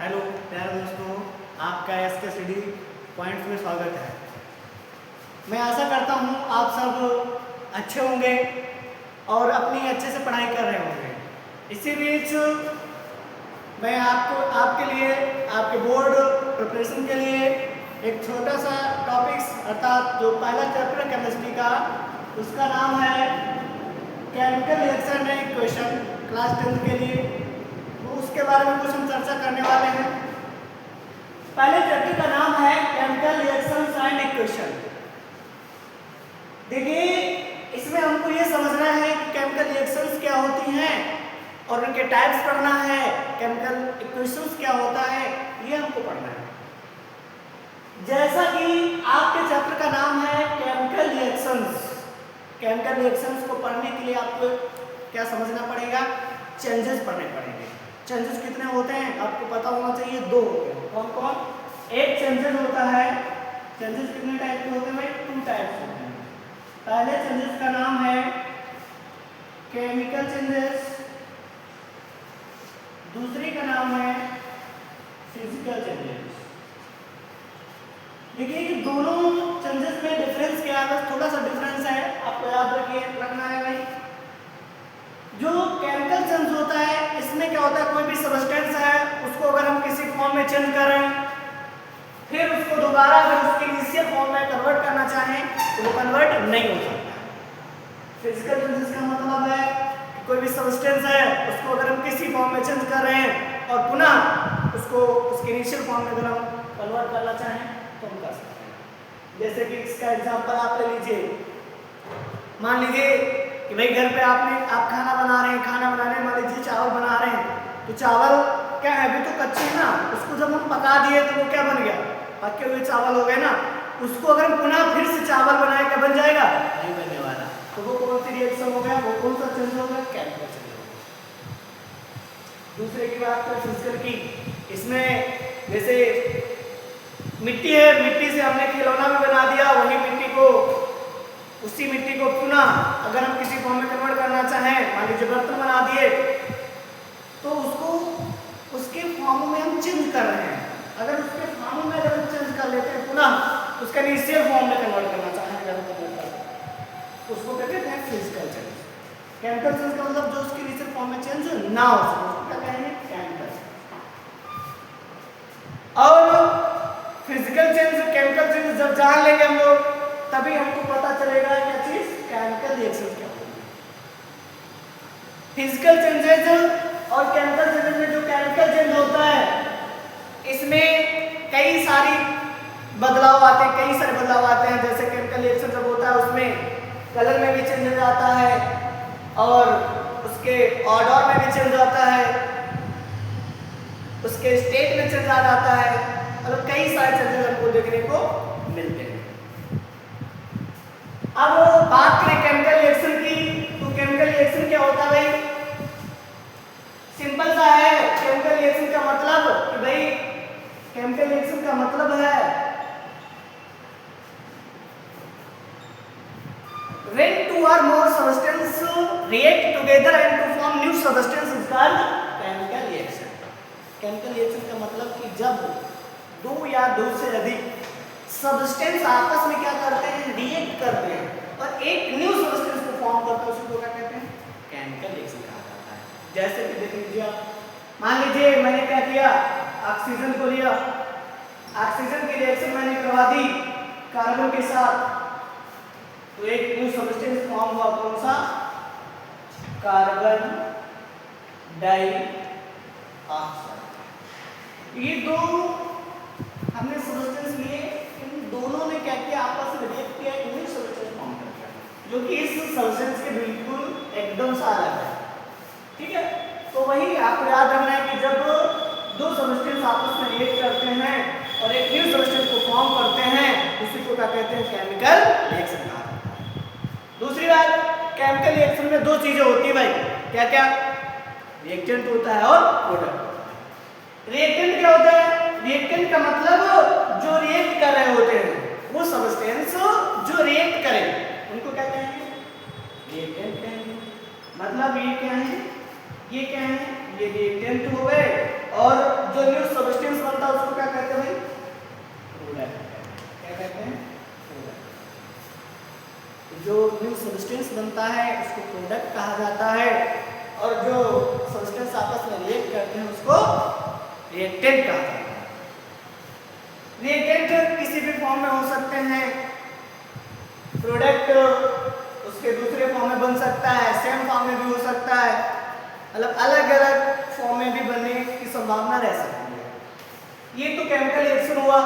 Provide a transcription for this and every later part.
Hello प्यारे दोस्तों, आपका एसके स्टडी पॉइंट्स में स्वागत है। मैं आशा करता हूँ आप सब अच्छे होंगे और अपनी अच्छे से पढ़ाई कर रहे होंगे। इसी बीच मैं आपके लिए आपके बोर्ड प्रिपरेशन के लिए एक छोटा सा टॉपिक्स अर्थात जो पहला चैप्टर है केमिस्ट्री का, उसका नाम है chemical reaction and equation, class 10 के लिए। उसके बारे में कुछ हम चर्चा करने वाले हैं। पहले चैप्टर का नाम है केमिकल रिएक्शंस एंड इक्वेशन। देखिए, इसमें हमको ये समझना है कि केमिकल रिएक्शंस क्या होती हैं और उनके टाइप्स पढ़ना है, केमिकल इक्वेशंस क्या होता है ये हमको पढ़ना है। जैसा कि आपके चैप्टर का नाम है केमिकल रिएक्शंस, केमिकल रिएक्शंस को पढ़ने के लिए आपको क्या समझना पड़ेगा? चेंजेस पढ़ने पड़ेंगे। चेंजेस कितने होते हैं आपको पता होना चाहिए, दो होते हैं। कौन कौन? एक चेंजेस होता है, चेंजेस कितने टाइप के होते हैं? 2 टाइप्स होते हैं। पहले चेंजेस का नाम है केमिकल चेंजेस, दूसरी का नाम है फिजिकल चेंजेस। देखिए कि दोनों चेंजेस में डिफरेंस क्या है, बस थोड़ा सा डिफरेंस है, आपको याद रखना है भाई। जो केमिकल चेंज होता है इसमें क्या होता है, कोई भी सब्सटेंस है उसको अगर हम किसी फॉर्म में चेंज करें, फिर उसको दोबारा अगर उसके इनिशियल फॉर्म में कन्वर्ट करना चाहें तो वो कन्वर्ट नहीं हो सकता। फिजिकल चेंजेस का मतलब है कि कोई भी सब्सटेंस है उसको अगर हम किसी फॉर्म में चेंज कर रहे हैं और पुनः उसको उसके इनिशियल फॉर्म में अगर हम कन्वर्ट करना चाहें तो हम कर सकते हैं। जैसे कि इसका एग्जांपल आप ले लीजिए, मान लीजिए कि भाई घर पे आप खाना बना रहे हैं, खाना बनाने मान लीजिए चावल बना रहे हैं, तो चावल क्या है, अभी तो कच्चे है ना, उसको जब हम पका दिए तो वो क्या बन गया, पके हुए चावल हो गए ना। उसको अगर हम पुनः फिर से चावल बनाए क्या बन जाएगा? नहीं बनने वाला। तो वो कौन सी रिएक्शन हो गया, वो कौन सा चेंज हो गया? केमिकल चेंज हो गया। दूसरे की बात करें फिजिकल की, इसमें जैसे मिट्टी है, मिट्टी से हमने खिलौना भी बना दिया, उसी मिट्टी को पुनः अगर हम किसी फॉर्म में कन्वर्ट करना चाहें, मान लीजिए बर्तन बना दिए, तो उसको उसके फॉर्म में हम चेंज कर रहे हैं। अगर उसके फॉर्म में अगर हम चेंज कर लेते हैं, पुनः उसका इनिशियल फॉर्म में कन्वर्ट करना चाहें अगर हम कन्वर्ट करते हैं, तो उसको कहते हैं फिजिकल चेंज। केमिकल चेंज का मतलब जो उसके इनिशियल फॉर्म में चेंज ना हो सके उसको क्या कहेंगे? केमिकल। और फिजिकल चेंज, केमिकल चेंज जब जान लेंगे हम लोग तभी हमको पता चलेगा क्या चीज केमिकल रिएक्शन क्या होती है। फिजिकल चेंजेस और केमिकल चेंजेस में जो केमिकल चेंज होता है इसमें कई सारे बदलाव आते हैं। जैसे केमिकल रिएक्शन जब होता है उसमें कलर में भी चेंज हो जाता है और उसके ऑर्डर में भी चेंज आता है, उसके स्टेट में चेंज आ जाता है, और कई सारे चेंजेस हमको देखने को मिलते हैं। अब बात करें केमिकल रिएक्शन की, तो केमिकल रिएक्शन क्या होता है भाई? सिंपल सा है। केमिकल रिएक्शन का मतलब कि भाई केमिकल रिएक्शन का मतलब है when two or more substances react together and to form new substance is called chemical reaction। Chemical reaction का मतलब कि जब दो या दो से अधिक सब्सटेंस आपस में क्या करते हैं? रिएक्ट करते हैं और एक न्यू सब्सटेंस को फॉर्म करते हैं, उसको क्या कहते हैं? केमिकल रिएक्शन कहा जाता है। जैसे कि देख लीजिए आप, मान लीजिए मैंने क्या किया, ऑक्सीजन को लिया, ऑक्सीजन की रिएक्शन मैंने करवा दी कार्बन के साथ, तो एक न्यू सब्सटेंस फॉर्म हुआ। कौन सा? Carbon dioxide. ये दो हमने सब्सटेंस लिए, इन दोनों ने क्या किया? आपस में रिएक्ट किया, एक न्यू सब्सटेंस फॉर्म कर दिया, जो कि इस सब्सटेंस के बिल्कुल एकदम सा अलग है। ठीक है, तो वही आपको याद रखना है कि जब दो सब्सटेंस आपस में रिएक्ट करते हैं और एक न्यू सब्सटेंस को फॉर्म करते हैं, उसी को क्या कहते हैं? केमिकल रिएक्शन कहा जाता है। दूसरी बात, केमिकल रिएक्शन में दो चीजें होती है भाई, क्या क्या? रिएक्टेंट होता है और प्रोडक्ट। रिएक्टेंट क्या होता है? रिएक्टेंट का मतलब जो रिएक्ट कर रहे होते हैं, वो सब्सटेंस जो रिएक्ट करें उनको क्या कहेंगे? रिएक्टेंट कहेंगे। मतलब ये क्या है? ये क्या है? ये रिएक्टेंट हो गए और जो न्यू सब्सटेंस सब्सटेंस बनता है उसको प्रोडक्ट कहा जाता है, और जो सब्सटेंस आपस में रिएक्ट करते हैं उसको रिएक्टेंट कहा जाता है। रिएक्टेंट किसी भी फॉर्म में हो सकते हैं, प्रोडक्ट उसके दूसरे फॉर्म में बन सकता है, सेम फॉर्म में भी हो सकता है, मतलब अलग अलग फॉर्म में भी बनने की संभावना रह सकती है। ये तो केमिकल रिएक्शन हुआ।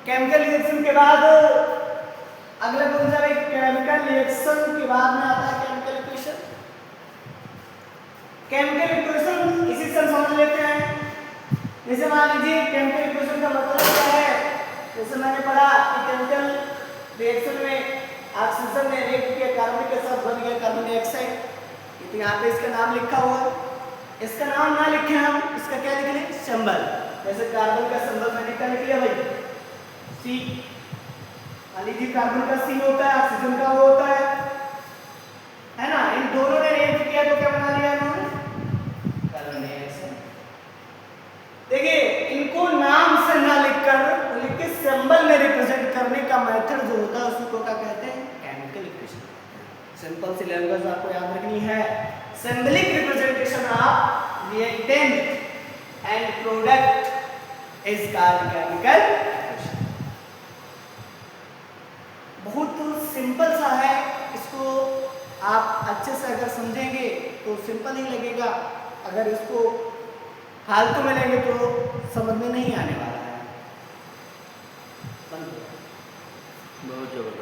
केमिकल रिएक्शन के बाद अगला कौन सा है? केमिकल रिएक्शन के बाद में आता है केमिकल इक्वेशन। केमिकल इक्वेशन इसी से समझ लेते हैं। जैसे मान लीजिए केमिकल इक्वेशन का मतलब क्या है? जैसे मैंने पढ़ा कि केमिकल रिएक्शन में ऑक्सीजन ने रिएक्ट किया कार्बन के साथ, बन गया कार्बन डाइऑक्साइड। तो यहाँ पे इसका नाम लिखा हुआ है, इसका नाम ना लिखे हम, इसका क्या लिख लें? सिंबल। जैसे कार्बन का सिंबल मैंने क्या लिख लिया भाई? सी। मान लीजिए कार्बन का सी होता है, ऑक्सीजन का वो होता है ना। इन दोनों ने रिएक्ट किया तो क्या बना लिया इन्होंने? Carbon dioxide. देखिए इनको नाम से ना लिखकर उनके सिंबल में रिप्रेजेंट करने का मेथड जो होता है उसको क्या कहते हैं? Chemical equation. सिंपल सी लैंग्वेज आपको याद रखनी है। Symbolic representation of reactant and product is called chemical equation. बहुत सिंपल सा है, इसको आप अच्छे से अगर समझेंगे तो सिंपल ही लगेगा, अगर इसको फालतू में लेंगे तो समझ में नहीं आने वाला है। बहुत जबरदस्त।